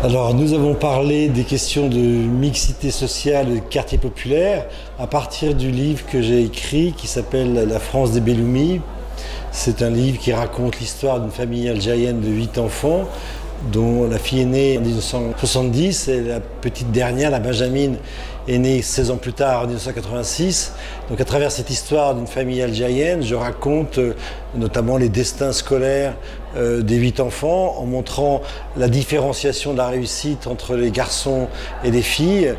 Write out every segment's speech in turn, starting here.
Alors nous avons parlé des questions de mixité sociale et de quartier populaire à partir du livre que j'ai écrit qui s'appelle La France des Belloumi. C'est un livre qui raconte l'histoire d'une famille algérienne de 8 enfants dont la fille est née en 1970 et la petite dernière, la Benjamine, est née 16 ans plus tard en 1986. Donc à travers cette histoire d'une famille algérienne, je raconte notamment les destins scolaires des 8 enfants en montrant la différenciation de la réussite entre les garçons et les filles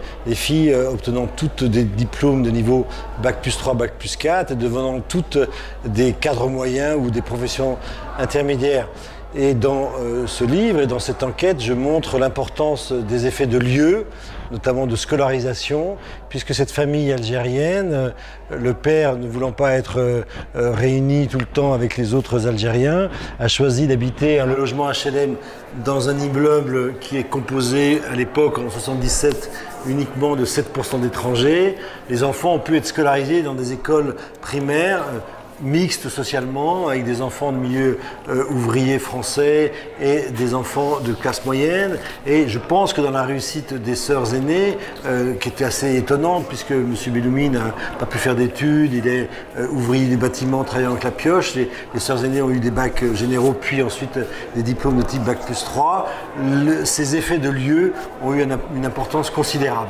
obtenant toutes des diplômes de niveau Bac+3, Bac+4 et devenant toutes des cadres moyens ou des professions intermédiaires. Et dans ce livre et dans cette enquête, je montre l'importance des effets de lieu, notamment de scolarisation, puisque cette famille algérienne, le père ne voulant pas être réuni tout le temps avec les autres Algériens, a choisi d'habiter un logement HLM dans un immeuble qui est composé à l'époque, en 77, uniquement de 7% d'étrangers. Les enfants ont pu être scolarisés dans des écoles primaires mixte socialement, avec des enfants de milieu ouvrier français et des enfants de classe moyenne. Et je pense que dans la réussite des sœurs aînées, qui était assez étonnante, puisque M. Belloumi n'a pas pu faire d'études, il est ouvrier du bâtiment, travaillant avec la pioche, les sœurs aînées ont eu des bacs généraux, puis ensuite des diplômes de type Bac+3. Ces effets de lieu ont eu une importance considérable.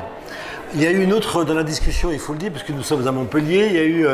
Il y a eu une autre, dans la discussion, il faut le dire, parce que nous sommes à Montpellier, il y a eu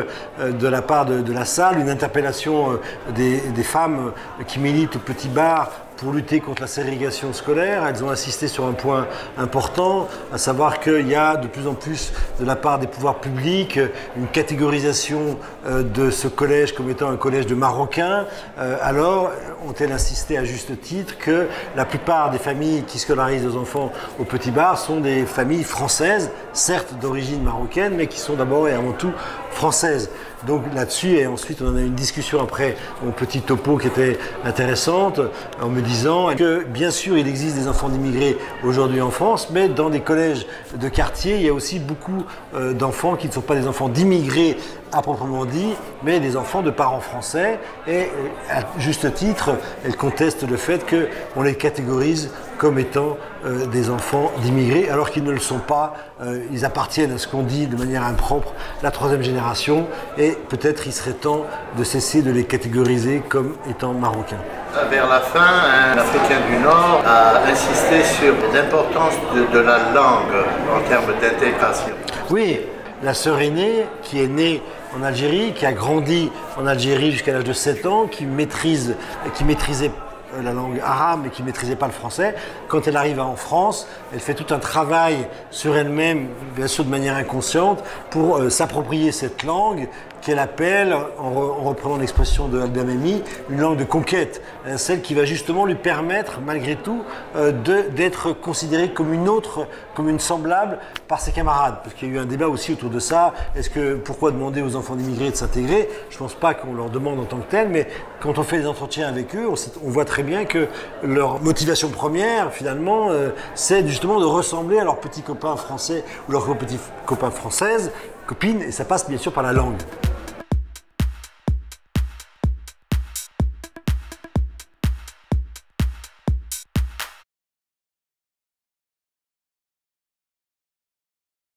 de la part de la salle une interpellation des femmes qui militent au Petit Bar pour lutter contre la ségrégation scolaire. Elles ont insisté sur un point important, à savoir qu'il y a de plus en plus de la part des pouvoirs publics une catégorisation de ce collège comme étant un collège de Marocains. Alors ont-elles insisté à juste titre que la plupart des familles qui scolarisent leurs enfants au Petit Bar sont des familles françaises, certes d'origine marocaine, mais qui sont d'abord et avant tout françaises. Donc là-dessus, et ensuite on en a eu une discussion après mon petit topo qui était intéressante, en me disant que bien sûr il existe des enfants d'immigrés aujourd'hui en France, mais dans des collèges de quartier, il y a aussi beaucoup d'enfants qui ne sont pas des enfants d'immigrés à proprement dit, mais des enfants de parents français. Et à juste titre, elle conteste le fait qu'on les catégorise comme étant des enfants d'immigrés, alors qu'ils ne le sont pas. Ils appartiennent à ce qu'on dit de manière impropre la troisième génération, et peut-être il serait temps de cesser de les catégoriser comme étant marocains. Vers la fin, un Africain du Nord a insisté sur l'importance de la langue en termes d'intégration. Oui, la sœur aînée, qui est née en Algérie, qui a grandi en Algérie jusqu'à l'âge de 7 ans, qui maîtrisait la langue arabe mais qui ne maîtrisait pas le français. Quand elle arrive en France, elle fait tout un travail sur elle-même, bien sûr de manière inconsciente, pour s'approprier cette langue qu'elle appelle, en reprenant l'expression de Albert Memmi, une langue de conquête, celle qui va justement lui permettre, malgré tout, d'être considérée comme une autre, comme une semblable par ses camarades. Parce qu'il y a eu un débat aussi autour de ça. Pourquoi demander aux enfants d'immigrés de s'intégrer? Je ne pense pas qu'on leur demande en tant que tel, mais quand on fait des entretiens avec eux, on voit très bien que leur motivation première, finalement, c'est justement de ressembler à leurs petits copains français ou leurs petits copains françaises, copines, et ça passe bien sûr par la langue.